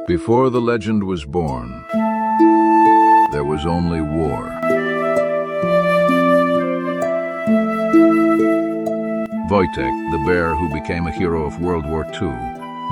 Before the legend was born, there was only war. Wojtek, the bear who became a hero of World War II.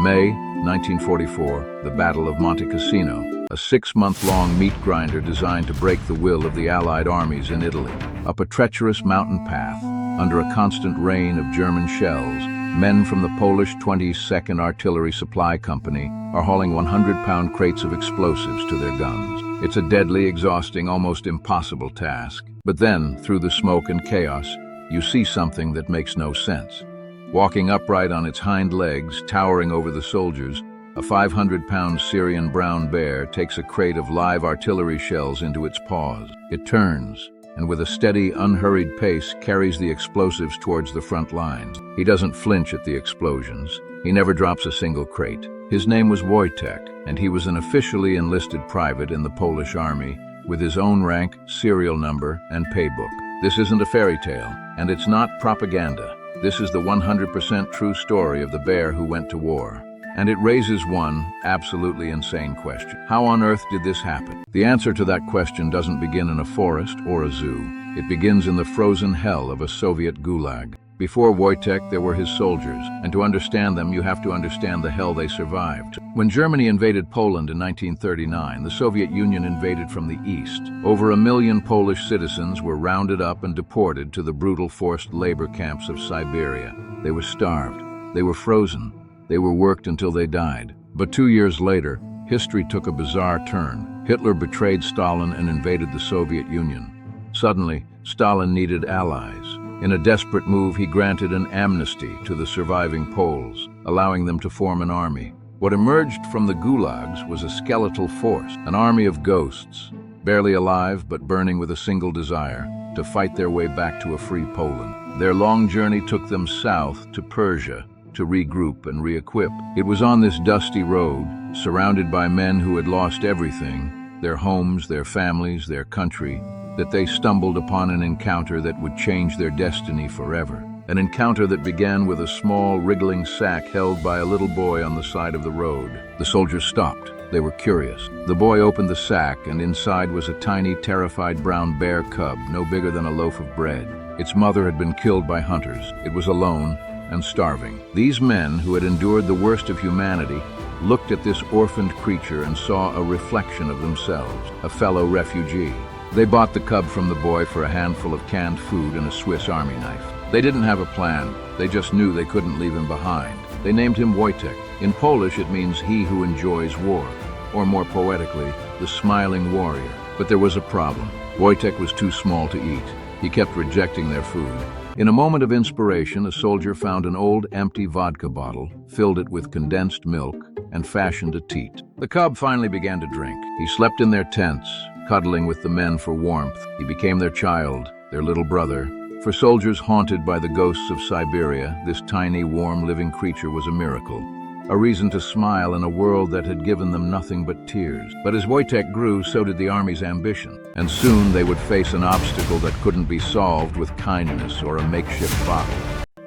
May 1944, the Battle of Monte Cassino, a 6-month-long meat grinder designed to break the will of the Allied armies in Italy. Up a treacherous mountain path, under a constant rain of German shells, men from the Polish 22nd Artillery Supply Company are hauling 100-pound crates of explosives to their guns. It's a deadly, exhausting, almost impossible task. But then, through the smoke and chaos, you see something that makes no sense. Walking upright on its hind legs, towering over the soldiers, a 500-pound Syrian brown bear takes a crate of live artillery shells into its paws. It turns, and with a steady, unhurried pace carries the explosives towards the front lines. He doesn't flinch at the explosions. He never drops a single crate. His name was Wojtek, and he was an officially enlisted private in the Polish army, with his own rank, serial number, and paybook. This isn't a fairy tale, and it's not propaganda. This is the 100% true story of the bear who went to war. And it raises one absolutely insane question. How on earth did this happen? The answer to that question doesn't begin in a forest or a zoo. It begins in the frozen hell of a Soviet gulag. Before Wojtek, there were his soldiers, and to understand them, you have to understand the hell they survived. When Germany invaded Poland in 1939, the Soviet Union invaded from the east. Over 1 million Polish citizens were rounded up and deported to the brutal forced labor camps of Siberia. They were starved. They were frozen. They were worked until they died. But 2 years later, history took a bizarre turn. Hitler betrayed Stalin and invaded the Soviet Union. Suddenly, Stalin needed allies. In a desperate move, he granted an amnesty to the surviving Poles, allowing them to form an army. What emerged from the gulags was a skeletal force, an army of ghosts, barely alive but burning with a single desire, to fight their way back to a free Poland. Their long journey took them south to Persia, to regroup and re-equip. It was on this dusty road, surrounded by men who had lost everything, their homes, their families, their country, that they stumbled upon an encounter that would change their destiny forever. An encounter that began with a small, wriggling sack held by a little boy on the side of the road. The soldiers stopped. They were curious. The boy opened the sack, and inside was a tiny, terrified brown bear cub, no bigger than a loaf of bread. Its mother had been killed by hunters. It was alone and starving. These men, who had endured the worst of humanity, looked at this orphaned creature and saw a reflection of themselves, a fellow refugee. They bought the cub from the boy for a handful of canned food and a Swiss Army knife. They didn't have a plan. They just knew they couldn't leave him behind. They named him Wojtek. In Polish, it means he who enjoys war, or more poetically, the smiling warrior. But there was a problem. Wojtek was too small to eat. He kept rejecting their food. In a moment of inspiration, a soldier found an old, empty vodka bottle, filled it with condensed milk, and fashioned a teat. The cub finally began to drink. He slept in their tents, cuddling with the men for warmth. He became their child, their little brother. For soldiers haunted by the ghosts of Siberia, this tiny, warm, living creature was a miracle. A reason to smile in a world that had given them nothing but tears. But as Wojtek grew, so did the army's ambition. And soon they would face an obstacle that couldn't be solved with kindness or a makeshift bottle.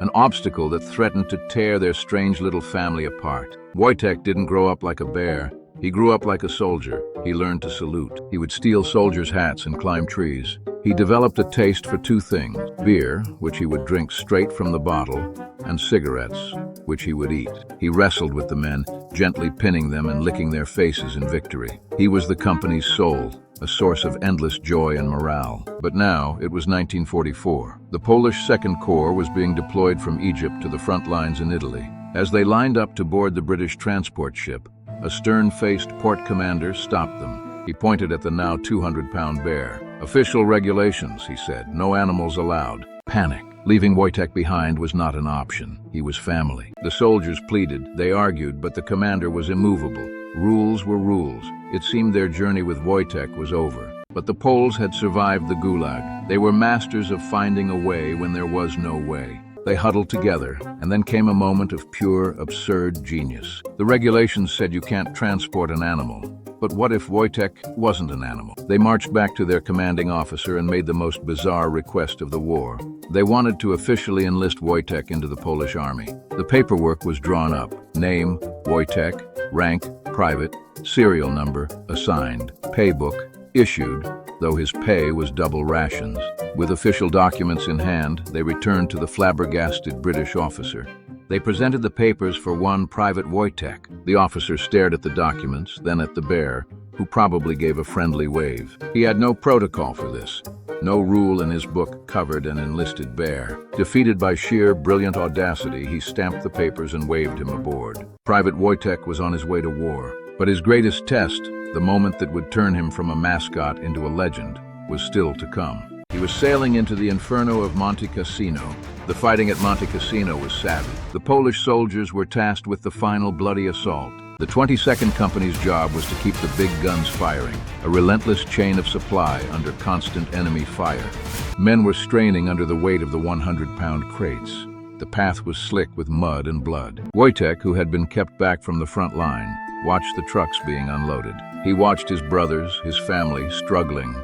An obstacle that threatened to tear their strange little family apart. Wojtek didn't grow up like a bear. He grew up like a soldier. He learned to salute. He would steal soldiers' hats and climb trees. He developed a taste for two things: beer, which he would drink straight from the bottle, and cigarettes, which he would eat. He wrestled with the men, gently pinning them and licking their faces in victory. He was the company's soul, a source of endless joy and morale. But now, it was 1944. The Polish Second Corps was being deployed from Egypt to the front lines in Italy. As they lined up to board the British transport ship, a stern-faced port commander stopped them. He pointed at the now 200-pound bear. "Official regulations," he said. "No animals allowed." Panic. Leaving Wojtek behind was not an option. He was family. The soldiers pleaded. They argued, but the commander was immovable. Rules were rules. It seemed their journey with Wojtek was over. But the Poles had survived the gulag. They were masters of finding a way when there was no way. They huddled together, and then came a moment of pure, absurd genius. The regulations said you can't transport an animal. But what if Wojtek wasn't an animal? They marched back to their commanding officer and made the most bizarre request of the war. They wanted to officially enlist Wojtek into the Polish army. The paperwork was drawn up. Name, Wojtek, rank, private, serial number, assigned, pay book, issued, though his pay was double rations. With official documents in hand, they returned to the flabbergasted British officer. They presented the papers for one Private Wojtek. The officer stared at the documents, then at the bear, who probably gave a friendly wave. He had no protocol for this. No rule in his book covered an enlisted bear. Defeated by sheer brilliant audacity, he stamped the papers and waved him aboard. Private Wojtek was on his way to war. But his greatest test, the moment that would turn him from a mascot into a legend, was still to come. He was sailing into the inferno of Monte Cassino. The fighting at Monte Cassino was savage. The Polish soldiers were tasked with the final bloody assault. The 22nd Company's job was to keep the big guns firing, a relentless chain of supply under constant enemy fire. Men were straining under the weight of the 100-pound crates. The path was slick with mud and blood. Wojtek, who had been kept back from the front line, watched the trucks being unloaded. He watched his brothers, his family, struggling.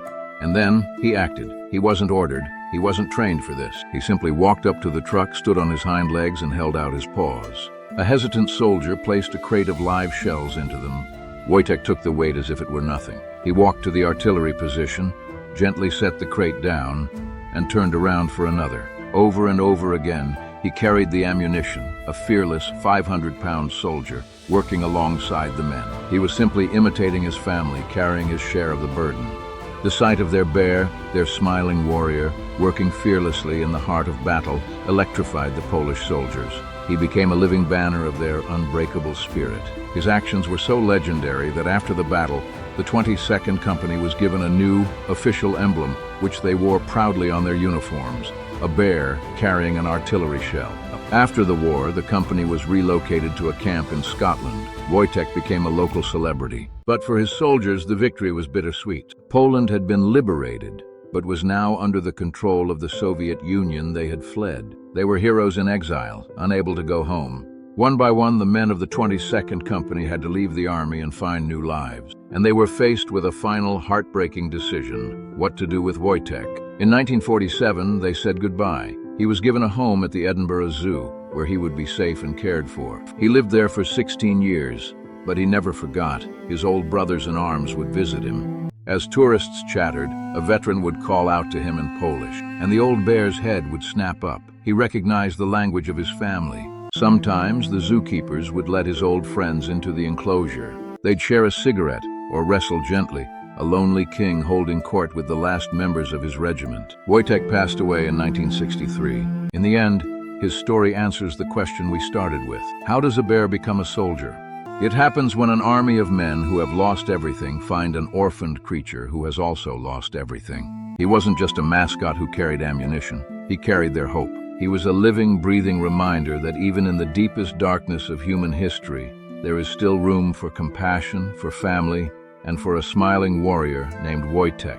And then he acted. He wasn't ordered. He wasn't trained for this. He simply walked up to the truck, stood on his hind legs, and held out his paws. A hesitant soldier placed a crate of live shells into them. Wojtek took the weight as if it were nothing. He walked to the artillery position, gently set the crate down, and turned around for another. Over and over again, he carried the ammunition, a fearless 500-pound soldier, working alongside the men. He was simply imitating his family, carrying his share of the burden. The sight of their bear, their smiling warrior, working fearlessly in the heart of battle, electrified the Polish soldiers. He became a living banner of their unbreakable spirit. His actions were so legendary that after the battle, the 22nd Company was given a new, official emblem, which they wore proudly on their uniforms, a bear carrying an artillery shell. After the war, the company was relocated to a camp in Scotland. Wojtek became a local celebrity. But for his soldiers, the victory was bittersweet. Poland had been liberated, but was now under the control of the Soviet Union. They had fled. They were heroes in exile, unable to go home. One by one, the men of the 22nd Company had to leave the army and find new lives. And they were faced with a final, heartbreaking decision: what to do with Wojtek. In 1947, they said goodbye. He was given a home at the Edinburgh Zoo, where he would be safe and cared for. He lived there for 16 years, but he never forgot. His old brothers in arms would visit him. As tourists chattered, a veteran would call out to him in Polish, and the old bear's head would snap up. He recognized the language of his family. Sometimes the zookeepers would let his old friends into the enclosure. They'd share a cigarette or wrestle gently, a lonely king holding court with the last members of his regiment. Wojtek passed away in 1963. In the end, his story answers the question we started with. How does a bear become a soldier? It happens when an army of men who have lost everything find an orphaned creature who has also lost everything. He wasn't just a mascot who carried ammunition. He carried their hope. He was a living, breathing reminder that even in the deepest darkness of human history, there is still room for compassion, for family, and for a smiling warrior named Wojtek.